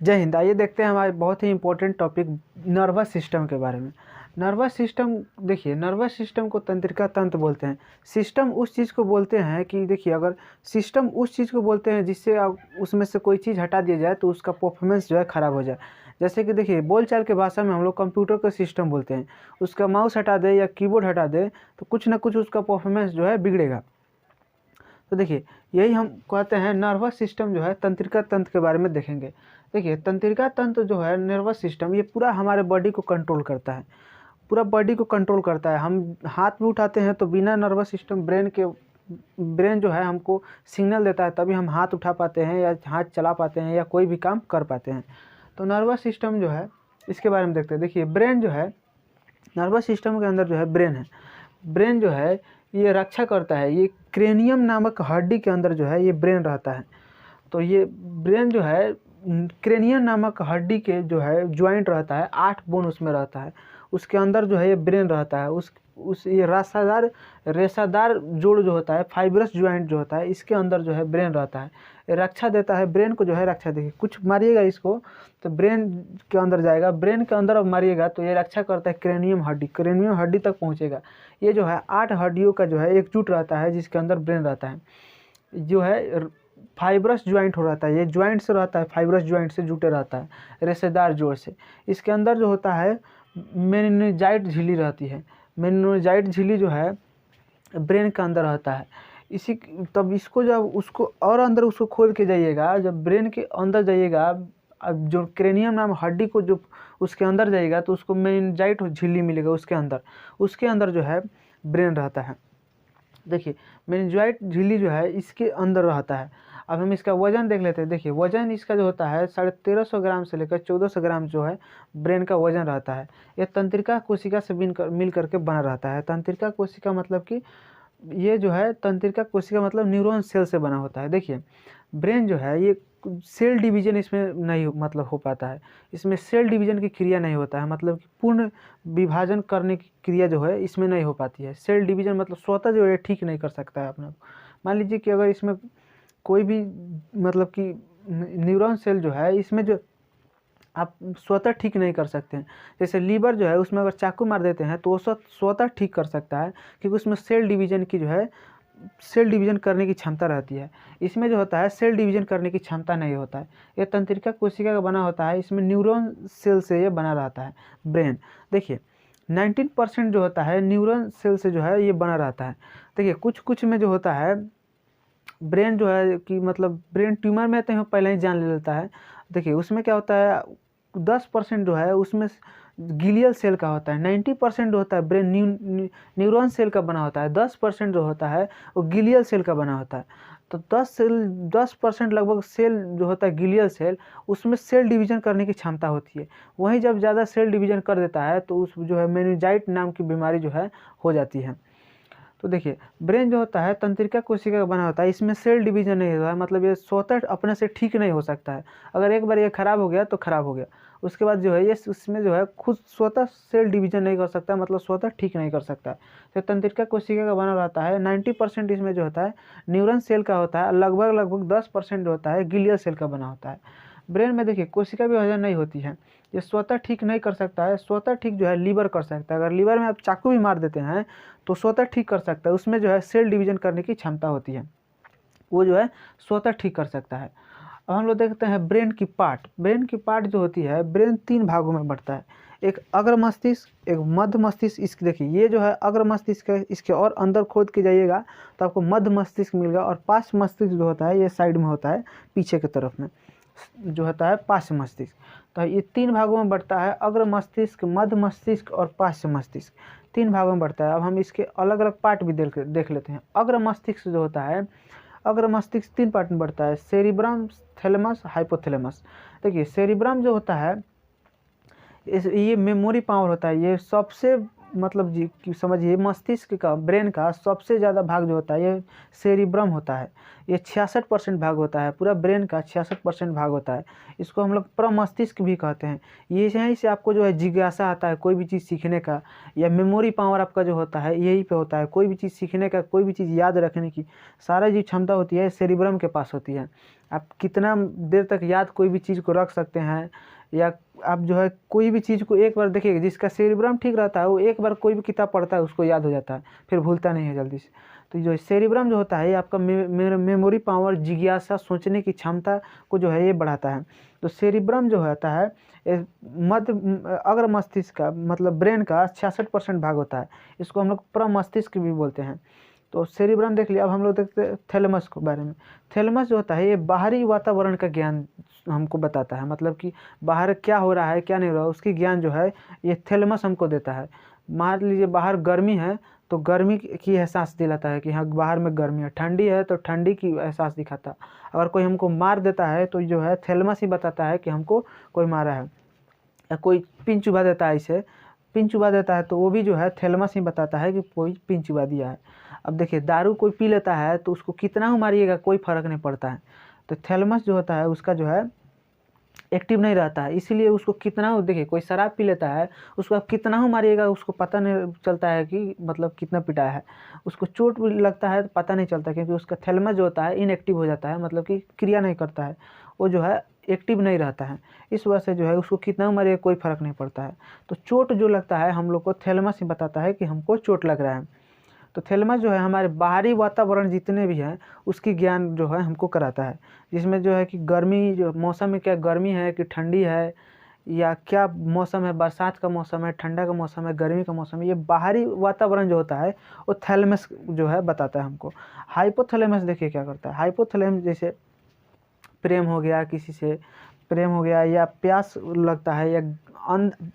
जय हिंद। आइए देखते हैं हमारे बहुत ही इंपॉर्टेंट टॉपिक नर्वस सिस्टम के बारे में। नर्वस सिस्टम, देखिए नर्वस सिस्टम को तंत्रिका तंत्र बोलते हैं। सिस्टम उस चीज़ को बोलते हैं कि देखिए अगर सिस्टम उस चीज़ को बोलते हैं जिससे आप उसमें से कोई चीज़ हटा दिया जाए तो उसका परफॉर्मेंस जो है ख़राब हो जाए। जैसे कि देखिए बोलचाल के भाषा में हम लोग कंप्यूटर का सिस्टम बोलते हैं। उसका माउस हटा दे या कीबोर्ड हटा दे तो कुछ ना कुछ उसका परफॉर्मेंस जो है बिगड़ेगा। तो देखिए यही हम कहते हैं नर्वस सिस्टम जो है तंत्रिका तंत्र के बारे में देखेंगे। देखिए तंत्रिका तंत्र जो है नर्वस सिस्टम ये पूरा हमारे बॉडी को कंट्रोल करता है, पूरा बॉडी को कंट्रोल करता है। हम हाथ भी उठाते हैं तो बिना नर्वस सिस्टम ब्रेन जो है हमको सिग्नल देता है, तभी हम हाथ उठा पाते हैं या हाथ चला पाते हैं या कोई भी काम कर पाते हैं। तो नर्वस सिस्टम जो है इसके बारे में देखते हैं। देखिए ब्रेन जो है, नर्वस सिस्टम के अंदर जो है ब्रेन है। ब्रेन जो है ये रक्षा करता है, ये क्रेनियम नामक हड्डी के अंदर जो है ये ब्रेन रहता है। तो ये ब्रेन जो है क्रेनियम नामक हड्डी के जो है ज्वाइंट रहता है, 8 बोन उसमें रहता है, उसके अंदर जो है ये ब्रेन रहता है। उस ये रेसादार जोड़ जो होता है, फाइब्रस ज्वाइंट जो होता है, इसके अंदर जो है ब्रेन रहता है। ये रक्षा देता है ब्रेन को, जो है रक्षा देगी। कुछ मारिएगा इसको तो ब्रेन के अंदर जाएगा, ब्रेन के अंदर अब मारिएगा तो ये रक्षा करता है क्रेनियम हड्डी तक पहुँचेगा। ये जो है 8 हड्डियों का जो है एकजुट रहता है जिसके अंदर ब्रेन रहता है। जो है फाइब्रस ज्वाइंट हो रहता है, ये ज्वाइंट से रहता है, फाइब्रस ज्वाइंट से जुटे रहता है, रेशेदार जोड़ से। इसके अंदर जो होता है मेनिनजाइट झिल्ली रहती है। मेनिनजाइट झिल्ली जो है ब्रेन के अंदर रहता है। इसी तब इसको जब उसको और अंदर उसको खोल के जाइएगा, जब ब्रेन के अंदर जाइएगा, अब जो क्रेनियम नाम हड्डी को जो उसके अंदर जाइएगा तो उसको मेनिनजाइट झिल्ली मिलेगा। उसके अंदर जो है ब्रेन रहता है। देखिए मेनिनजाइट झिल्ली जो है इसके अंदर रहता है। अब हम इसका वजन देख लेते हैं। देखिए वजन इसका जो होता है 1350 ग्राम से लेकर 1400 ग्राम जो है ब्रेन का वजन रहता है। यह तंत्रिका कोशिका से मिल करके बना रहता है। तंत्रिका कोशिका मतलब कि ये जो है तंत्रिका कोशिका मतलब न्यूरॉन सेल से बना होता है। देखिए ब्रेन जो है ये सेल डिवीजन इसमें नहीं मतलब हो पाता है, इसमें सेल डिवीजन की क्रिया नहीं होता है, मतलब कि पूर्ण विभाजन करने की क्रिया जो है इसमें नहीं हो पाती है। सेल डिवीजन मतलब स्वतः जो है ठीक नहीं कर सकता है अपना। मान लीजिए कि अगर इसमें कोई भी मतलब कि न्यूरॉन सेल जो है इसमें जो आप स्वतः ठीक नहीं कर सकते हैं। जैसे लीवर जो है उसमें अगर चाकू मार देते हैं तो वो स्वतः ठीक कर सकता है, क्योंकि उसमें सेल डिवीजन की जो है सेल डिवीजन करने की क्षमता रहती है। इसमें जो होता है सेल डिवीजन करने की क्षमता नहीं होता है। ये तंत्रिका कोशिका का बना होता है, इसमें न्यूरॉन सेल से ये बना रहता है ब्रेन। देखिए 19% जो होता है न्यूरॉन सेल से जो है ये बना रहता है। देखिए कुछ में जो होता है ब्रेन जो है कि मतलब ब्रेन ट्यूमर में तो हम पहले ही जान ले लेता है। देखिए उसमें क्या होता है 10% जो है उसमें गिलियल सेल का होता है। 90% जो होता है ब्रेन न्यूरॉन सेल का बना होता है। 10% जो होता है वो गिलियल सेल का बना होता है। तो 10% लगभग सेल जो होता है गिलियल सेल, उसमें सेल डिवीजन करने की क्षमता होती है। वहीं जब ज़्यादा सेल डिवीजन कर देता है तो उस जो है मेनिंजाइट नाम की बीमारी जो है हो जाती है। तो देखिए ब्रेन जो होता है तंत्रिका कोशिका का बना होता है, इसमें सेल डिवीजन नहीं होता है, मतलब ये स्वतः अपने से ठीक नहीं हो सकता है। अगर एक बार ये खराब हो गया तो खराब हो गया, उसके बाद जो है ये उसमें जो है खुद स्वतः सेल डिवीजन नहीं कर सकता, मतलब स्वतः ठीक नहीं कर सकता है। तो तंत्रिका कोशिका का बना रहता है। 90% इसमें जो होता है न्यूरॉन सेल का होता है, लगभग 10% जो होता है गिलियल सेल का बना होता है। ब्रेन में देखिए कोशिका विभाजन नहीं होती है, ये स्वतः ठीक नहीं कर सकता है। स्वतः ठीक जो है लीवर कर सकता है। अगर लीवर में आप चाकू भी मार देते हैं तो स्वतः ठीक कर सकता है, उसमें जो है सेल डिवीजन करने की क्षमता होती है, वो जो है स्वतः ठीक कर सकता है। अब हम लोग देखते हैं ब्रेन की पार्ट जो होती है, ब्रेन 3 भागों में बढ़ता है। एक अग्र मस्तिष्क, एक मध्य मस्तिष्क। इसकी देखिए ये जो है अग्र मस्तिष्क है, इसके और अंदर खोद के जाइएगा तो आपको मध्य मस्तिष्क मिलेगा। और पार्श्व मस्तिष्क जो होता है ये साइड में होता है, पीछे की तरफ में जो होता है पार्श्व मस्तिष्क। तो ये 3 भागों में बढ़ता है, अग्र मस्तिष्क, मध्य मस्तिष्क और पार्श्व मस्तिष्क। 3 भागों में बढ़ता है। अब हम इसके अलग अलग पार्ट भी देख लेते हैं। अग्र मस्तिष्क जो होता है, अग्र मस्तिष्क 3 पार्ट में बढ़ता है, सेरिब्रम, थैलेमस, हाइपोथैलेमस। देखिए सेरिब्रम जो होता है ये मेमोरी पावर होता है, ये सबसे मतलब जी कि समझिए मस्तिष्क का, ब्रेन का सबसे ज़्यादा भाग जो होता है ये सेरिब्रम होता है। ये 66% भाग होता है, पूरा ब्रेन का 66% भाग होता है। इसको हम लोग प्रमस्तिष्क भी कहते हैं। ये यहीं से आपको जो है जिज्ञासा आता है कोई भी चीज़ सीखने का, या मेमोरी पावर आपका जो होता है यहीं पे होता है। कोई भी चीज़ सीखने का, कोई भी चीज़ याद रखने की सारा जो क्षमता होती है सेरिब्रम के पास होती है। आप कितना देर तक याद कोई भी चीज़ को रख सकते हैं, या आप जो है कोई भी चीज़ को एक बार देखिए, जिसका सेरिब्रम ठीक रहता है वो एक बार कोई भी किताब पढ़ता है उसको याद हो जाता है, फिर भूलता नहीं है जल्दी से। तो जो सेरिब्रम जो होता है ये आपका मेमोरी पावर, जिज्ञासा, सोचने की क्षमता को जो है ये बढ़ाता है। तो सेरिब्रम जो होता है मध्य अग्र मस्तिष्क का, मतलब ब्रेन का 66% भाग होता है। इसको हम लोग प्रमस्तिष्क भी बोलते हैं। तो सेरिब्रम देख लिया। अब हम लोग देखते हैं थैलेमस के बारे में। थैलेमस जो होता है ये बाहरी वातावरण का ज्ञान हमको बताता है, मतलब कि बाहर क्या हो रहा है क्या नहीं हो रहा है उसकी ज्ञान जो है ये थैलेमस हमको देता है। मान लीजिए बाहर गर्मी है तो गर्मी की एहसास दिलाता है कि हाँ बाहर में गर्मी है, ठंडी है तो ठंडी की एहसास दिखाता है। अगर कोई हमको मार देता है तो जो है थैलेमस ही बताता है कि हमको कोई मारा है। या कोई पिन चुबा देता है, इसे पिन चुबा देता है तो वो भी जो है थैलेमस ही बताता है कि कोई पिन चुबा दिया है। अब देखिए दारू कोई पी लेता है तो उसको कितना ही मारिएगा कोई फ़र्क नहीं पड़ता है। तो थैलेमस जो होता है उसका जो है एक्टिव नहीं रहता है, इसीलिए उसको कितना हो, देखिए कोई शराब पी लेता है उसको आप कितना हो मारिएगा उसको पता नहीं चलता है कि मतलब कितना पिटा है। उसको चोट भी लगता है तो पता नहीं चलता, क्योंकि उसका थैलेमस जो होता है इनएक्टिव हो जाता है, मतलब कि क्रिया नहीं करता है, वो जो है एक्टिव नहीं रहता है। इस वजह से जो है उसको कितना मारिएगा कोई फ़र्क नहीं पड़ता है। तो चोट जो लगता है हम लोग को थैलेमस ही बताता है कि हमको चोट लग रहा है। तो थैलेमस जो है हमारे बाहरी वातावरण जितने भी हैं उसकी ज्ञान जो है हमको कराता है, जिसमें जो है कि गर्मी जो मौसम में क्या गर्मी है कि ठंडी है, या क्या मौसम है, बरसात का मौसम है, ठंडा का मौसम है, गर्मी का मौसम है, ये बाहरी वातावरण जो होता है वो थैलेमस जो है बताता है हमको। हाइपोथैलेमस देखिए क्या करता है। हाइपोथैलेमस जैसे प्रेम हो गया, किसी से प्रेम हो गया, या प्यास लगता है, या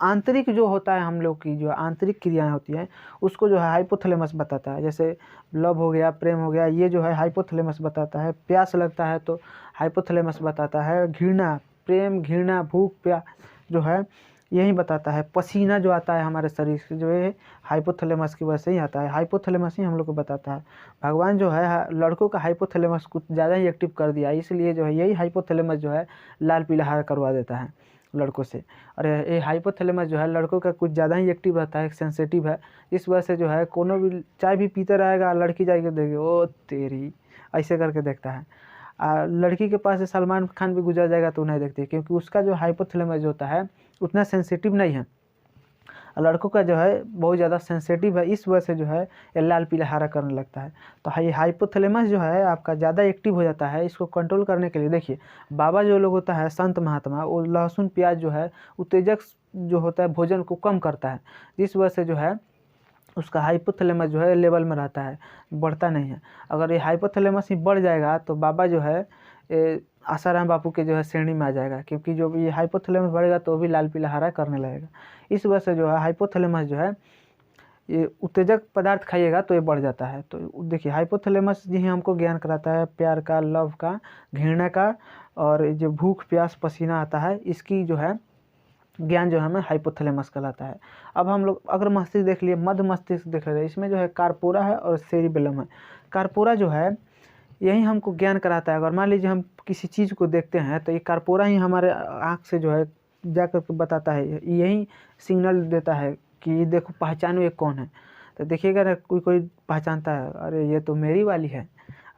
आंतरिक जो होता है हम लोग की जो आंतरिक क्रियाएं होती हैं उसको जो है हाइपोथैलेमस बताता है। जैसे लव हो गया, प्रेम हो गया, ये जो है हाइपोथैलेमस बताता है। प्यास लगता है तो हाइपोथैलेमस बताता है। घृणा, प्रेम, घृणा, भूख, प्यास जो है यही बताता है। पसीना जो आता है हमारे शरीर से जो है हाइपोथैलेमस की वजह से ही आता है। हाइपोथैलेमस ही हम लोग को बताता है। भगवान जो है लड़कों का हाइपोथैलेमस कुछ ज़्यादा ही एक्टिव कर दिया, इसलिए जो है यही हाइपोथैलेमस जो है लाल पीला हरा करवा देता है लड़कों से। और ये हाइपोथैलेमस जो है लड़कों का कुछ ज़्यादा ही एक्टिव रहता है, सेंसिटिव है। इस वजह से जो है कोनो भी चाय भी पीते रहेगा, लड़की जाएगी देगी ओ तेरी ऐसे करके देखता है। लड़की के पास से सलमान खान भी गुजर जाएगा तो नहीं देखते, क्योंकि उसका जो हाइपोथैलेमस जो होता है उतना सेंसिटिव नहीं है। लड़कों का जो है बहुत ज़्यादा सेंसिटिव है, इस वजह से जो है ये लाल पीला हरा करने लगता है। तो ये हाइपोथैलेमस जो है आपका ज़्यादा एक्टिव हो जाता है। इसको कंट्रोल करने के लिए देखिए बाबा जो लोग होता है संत महात्मा, वो लहसुन प्याज जो है उत्तेजक जो होता है भोजन को कम करता है, जिस वजह से जो है उसका हाइपोथैलेमस जो है लेवल में रहता है, बढ़ता नहीं है। अगर ये हाइपोथैलेमस ही बढ़ जाएगा तो बाबा जो है आसाराम बापू के जो है श्रेणी में आ जाएगा, क्योंकि जो भी हाइपोथैलेमस बढ़ेगा तो भी लाल पीला हरा करने लगेगा। इस वजह से जो है हाइपोथैलेमस जो है ये उत्तेजक पदार्थ खाइएगा तो ये बढ़ जाता है। तो देखिए हाइपोथैलेमस जी हमको ज्ञान कराता है प्यार का, लव का, घृणा का, और जो भूख प्यास पसीना आता है इसकी जो है ज्ञान जो हमें हाइपोथैलेमस कहलाता है। अब हम लोग अग्र मस्तिष्क देख लिए, मध्य मस्तिष्क देख रहे हैं। इसमें जो है कार्पोरा है और सेरिबेलम है। कार्पोरा जो है यही हमको ज्ञान कराता है। अगर मान लीजिए हम किसी चीज़ को देखते हैं तो ये कार्पोरा ही हमारे आँख से जो है जा कर के बताता है, यही सिग्नल देता है कि देखो पहचानो ये कौन है। तो देखिएगा ना कोई कोई पहचानता है, अरे ये तो मेरी वाली है,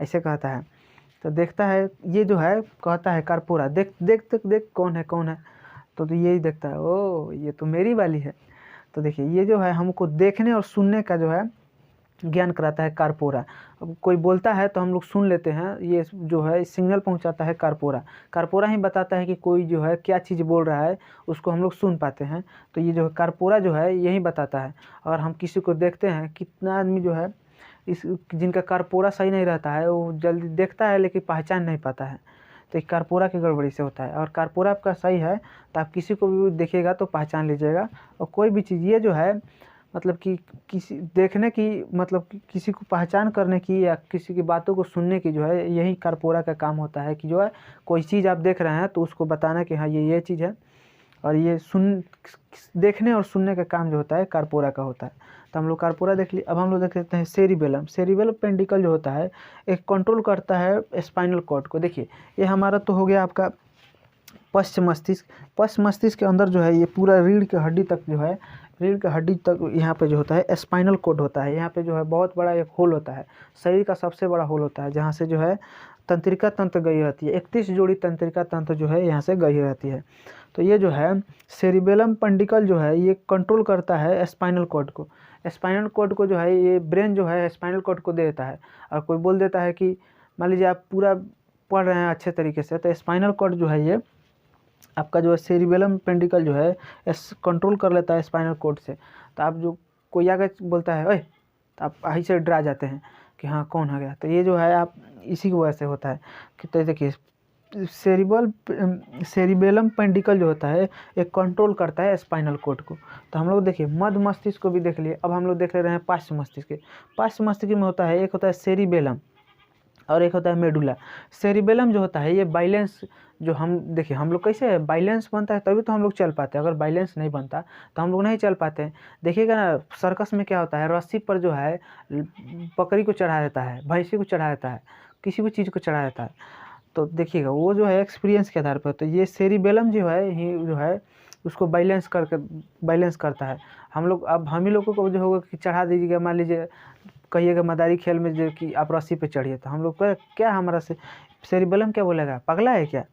ऐसे कहता है। तो देखता है ये जो है कहता है कार्पोरा, देख देख देख देख कौन है कौन है, तो यही देखता है ओ ये तो मेरी वाली है। तो देखिए ये जो है हमको देखने और सुनने का जो है ज्ञान कराता है कार्पोरा। अब कोई बोलता है तो हम लोग सुन लेते हैं, ये जो है सिग्नल पहुंचाता है कार्पोरा। कार्पोरा ही बताता है कि कोई जो है क्या चीज़ बोल रहा है, उसको हम लोग सुन पाते हैं। तो ये जो है कार्पोरा जो है यही बताता है। अगर हम किसी को देखते हैं, कितना आदमी जो है इस जिनका कार्पोरा सही नहीं रहता है वो जल्दी देखता है लेकिन पहचान नहीं पाता है, तो एक कार्पोरा की गड़बड़ी से होता है। और कार्पोरा आपका सही है तो आप किसी को भी देखिएगा तो पहचान लीजिएगा। और कोई भी चीज़ ये जो है मतलब कि किसी देखने की मतलब कि किसी को पहचान करने की या किसी की बातों को सुनने की जो है यही कार्पोरा का काम होता है, कि जो है कोई चीज़ आप देख रहे हैं तो उसको बताना कि हाँ ये चीज़ है। और ये देखने और सुनने का काम जो होता है कार्पोरा का होता है। तो हम लोग कार्पोरा देख लिए। अब हम लोग देख लेते हैं सेरिबेलम। सेरिबेलम पेंडिकल जो होता है एक कंट्रोल करता है स्पाइनल कॉर्ड को। देखिए ये हमारा तो हो गया आपका पश्च मस्तिष्क। पश्च मस्तिष्क के अंदर जो है ये पूरा रीढ़ की हड्डी तक जो है, रीढ़ की हड्डी तक यहाँ पे जो होता है स्पाइनल कॉर्ड होता है। यहाँ पे जो है बहुत बड़ा एक होल होता है, शरीर का सबसे बड़ा होल होता है, जहाँ से जो है तंत्रिका तंत्र गई रहती है। 31 जोड़ी तंत्रिका तंत्र जो है यहाँ से गई रहती है। तो ये जो है सेरिबेलम पेंडिकल जो है ये कंट्रोल करता है स्पाइनल कॉर्ड को। स्पाइनल कॉर्ड को जो है ये ब्रेन जो है स्पाइनल कॉर्ड को दे देता है। और कोई बोल देता है कि मान लीजिए आप पूरा पढ़ रहे हैं अच्छे तरीके से, तो स्पाइनल कॉर्ड जो है ये आपका जो है सेरिबेलम पेंडिकल जो है कंट्रोल कर लेता है स्पाइनल कॉर्ड से। तो आप जो कोई आगे बोलता है ओए, तो आप आई से डरा जाते हैं कि हाँ कौन आ गया। तो ये जो है आप इसी की वजह से होता है कि तो देखिए सेरिबेलम पेंडिकल जो होता है एक कंट्रोल करता है स्पाइनल कॉर्ड को। तो हम लोग देखिए मध्य मस्तिष्क को भी देख लिए। अब हम लोग देख ले रहे हैं पार्श्व मस्तिष्क। पार्श्व मस्तिष्क में होता है एक होता है सेरिबेलम और एक होता है मेडुला। सेरिबेलम जो होता है ये बैलेंस, जो हम देखिए हम लोग कैसे बैलेंस बनता है तभी तो हम लोग चल पाते हैं। अगर बैलेंस नहीं बनता तो हम लोग नहीं चल पाते हैं। देखिएगा ना सर्कस में क्या होता है, रस्सी पर जो है बकरी को चढ़ा देता है, भैंसी को चढ़ा देता है, किसी भी चीज़ को चढ़ा देता है। तो देखिएगा वो जो है एक्सपीरियंस के आधार पर। तो ये सेरिबेलम जो है ही जो है उसको बैलेंस करता है। हम लोग अब हम ही लोगों को जो होगा कि चढ़ा दीजिएगा, मान लीजिए कहिएगा मदारी खेल में जो कि आप रस्सी पे चढ़िए, तो हम लोग क्या हमारा सेरिबेलम क्या बोलेगा, पगला है क्या,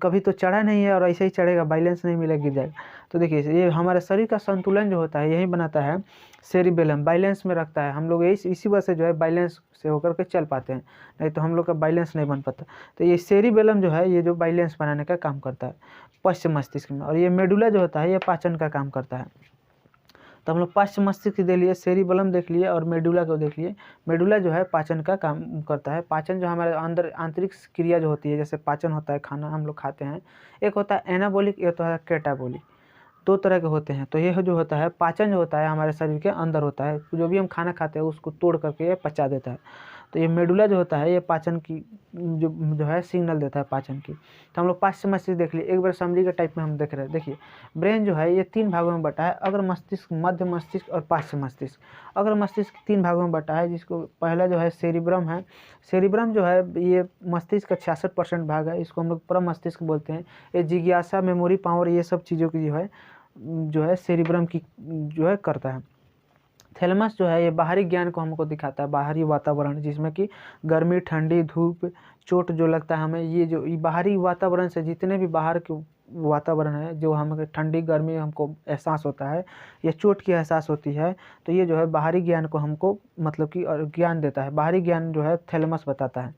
कभी तो चढ़ा नहीं है और ऐसे ही चढ़ेगा, बैलेंस नहीं मिलेगा गिर जाएगा। तो देखिए ये हमारे शरीर का संतुलन जो होता है यही बनाता है सेरिबेलम, बैलेंस में रखता है। हम लोग इसी वजह से जो है बैलेंस से होकर के चल पाते हैं, नहीं तो हम लोग का बैलेंस नहीं बन पाता। तो ये सेरिबेलम जो है ये जो बैलेंस बनाने का काम करता है पश्च मस्तिष्क में। और ये मेडुला जो होता है ये पाचन का काम करता है। तो हम लोग पश्च मस्तिष्क देख लिए, सेरिबेलम देख लिए और मेडुला को देख लिए। मेडुला जो है पाचन का काम करता है। पाचन जो हमारे अंदर आंतरिक क्रिया जो होती है, जैसे पाचन होता है, खाना हम लोग खाते हैं, एक होता है एनाबॉलिक, एक होता है कैटाबॉलिक, दो तरह के होते हैं। तो ये जो होता है पाचन जो होता है हमारे शरीर के अंदर होता है, जो भी हम खाना खाते हैं उसको तोड़ करके ये पचा देता है। तो ये मेडुला जो होता है ये पाचन की जो है सिग्नल देता है पाचन की। तो हम लोग पाश्च मस्तिष्क देख लिए। एक बार समरी के टाइप में हम देख रहे हैं। देखिए ब्रेन जो है ये 3 भागों में बटा है, अग्र मस्तिष्क, मध्य मस्तिष्क और पाश्च मस्तिष्क। अग्र मस्तिष्क 3 भागों में बटा है, जिसको पहला जो है सेरिब्रम है। सेरिब्रम जो है ये मस्तिष्क का 66% भाग है, इसको हम लोग परम मस्तिष्क बोलते हैं। ये जिज्ञासा, मेमोरी पावर, ये सब चीज़ों की जो है सेरिब्रम की जो है करता है। थैलेमस जो है ये बाहरी ज्ञान को हमको दिखाता है, बाहरी वातावरण, जिसमें कि गर्मी, ठंडी, धूप, चोट जो लगता है हमें, ये जो बाहरी वातावरण से जितने भी बाहर के वातावरण है, जो हमें ठंडी गर्मी हमको एहसास होता है या चोट की एहसास होती है, तो ये जो है बाहरी ज्ञान को हमको मतलब कि ज्ञान देता है। बाहरी ज्ञान जो है थैलेमस बताता है।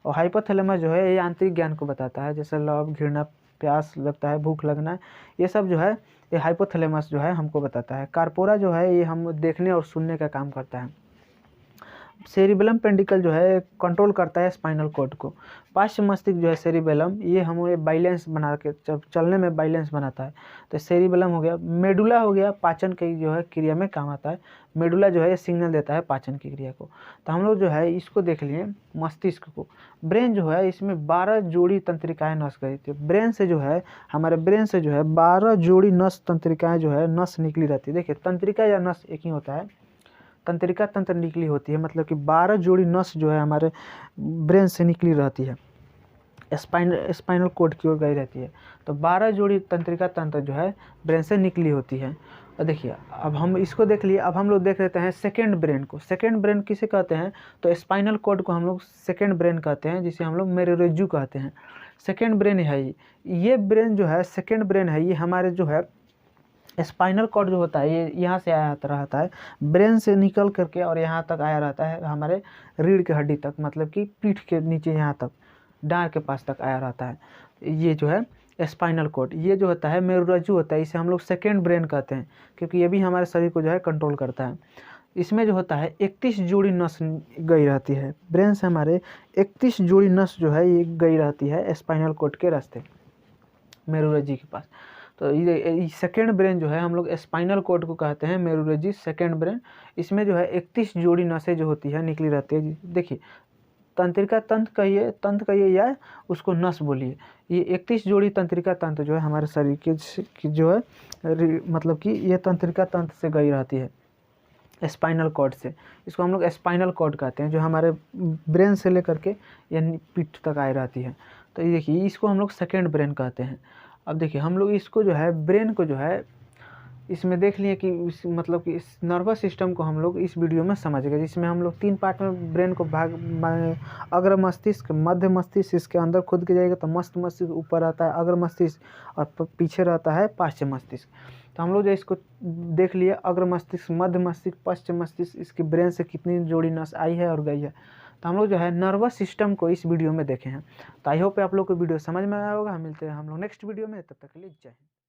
और हाइपोथैलेमस जो है ये आंतरिक ज्ञान को बताता है, जैसे लव, घृणा, प्यास लगता है, भूख लगना, ये सब जो है ये हाइपोथैलेमस जो है हमको बताता है। कार्पोरा जो है ये हम देखने और सुनने का काम करता है। सेरिबेलम पेंडिकल जो है कंट्रोल करता है स्पाइनल कॉर्ड को। पार्श्व मस्तिष्क जो है सेरिबेलम ये हमें बैलेंस बना के चलने में बैलेंस बनाता है। तो सेरिबेलम हो गया। मेडुला हो गया पाचन की जो है क्रिया में काम आता है। मेडुला जो है ये सिग्नल देता है पाचन की क्रिया को। तो हम लोग जो है इसको देख लिए मस्तिष्क को। ब्रेन जो है इसमें 12 जोड़ी तंत्रिकाएँ नस गई थी। ब्रेन से जो है हमारे ब्रेन से जो है 12 जोड़ी नस तंत्रिकाएँ जो है नस निकली रहती है। देखिए तंत्रिका या नस एक ही होता है, तंत्रिका तंत्र निकली होती है, मतलब कि 12 जोड़ी नस जो है हमारे ब्रेन से निकली रहती है, स्पाइनल कॉर्ड की ओर गई रहती है। तो 12 जोड़ी तंत्रिका तंत्र जो है ब्रेन से निकली होती है। और देखिए अब हम इसको देख लिए। अब हम लोग देख लेते हैं सेकेंड ब्रेन को। सेकेंड ब्रेन किसे कहते हैं, तो स्पाइनल कॉर्ड को हम लोग सेकेंड ब्रेन कहते हैं, जिसे हम लोग मेरुरज्जु कहते हैं। सेकेंड ब्रेन है ये ब्रेन जो है सेकेंड ब्रेन है, ये हमारे जो है स्पाइनल कॉर्ड जो होता है ये यहाँ से आया रहता है, ब्रेन से निकल करके और यहाँ तक आया रहता है, हमारे रीढ़ की हड्डी तक, मतलब कि पीठ के नीचे यहाँ तक, डाँड़ के पास तक आया रहता है। ये जो है स्पाइनल कॉर्ड, ये जो होता है मेरुरज्जु होता है, इसे हम लोग सेकेंड ब्रेन कहते हैं, क्योंकि ये भी हमारे शरीर को जो है कंट्रोल करता है। इसमें जो होता है 31 जोड़ी नस गई रहती है। ब्रेन से हमारे 31 जोड़ी नस जो है ये गई रहती है स्पाइनल कॉर्ड के रास्ते मेरुरज्जु के पास। तो ये सेकेंड ब्रेन जो है हम लोग स्पाइनल कॉर्ड को कहते हैं मेरुरज्जु सेकेंड ब्रेन। इसमें जो है 31 जोड़ी नसें जो होती है निकली रहती है। देखिए तंत्रिका तंत्र कहिए या उसको नस बोलिए। ये 31 जोड़ी तंत्रिका तंत्र जो है हमारे शरीर की जो है मतलब कि ये तंत्रिका तंत्र से गई रहती है स्पाइनल कॉर्ड से। इसको हम लोग स्पाइनल कॉर्ड कहते हैं, जो हमारे ब्रेन से लेकर के यानी पीठ तक आई रहती है। तो ये देखिए इसको हम लोग सेकेंड ब्रेन कहते हैं। अब देखिए हम लोग इसको जो है ब्रेन को जो है इसमें देख लिए कि मतलब कि इस नर्वस सिस्टम को हम लोग इस वीडियो में समझ गए, जिसमें हम लोग 3 पार्ट में ब्रेन को अग्र मस्तिष्क, मध्य मस्तिष्क, इसके अंदर खुद के जाएगा तो मस्त मस्तिष्क ऊपर रहता है अग्र मस्तिष्क और पीछे रहता है पार्श्व मस्तिष्क। तो हम लोग जो इसको देख लिए अग्र मस्तिष्क, मध्य मस्तिष्क, पश्चिम मस्तिष्क, इसकी ब्रेन से कितनी जोड़ी नस आई है और गई है। तो हम लोग जो है नर्वस सिस्टम को इस वीडियो में देखे हैं। तो आई होप आप लोग को वीडियो समझ में आया होगा। हम मिलते हैं हम लोग नेक्स्ट वीडियो में, तब तक के लिए जय हिंद।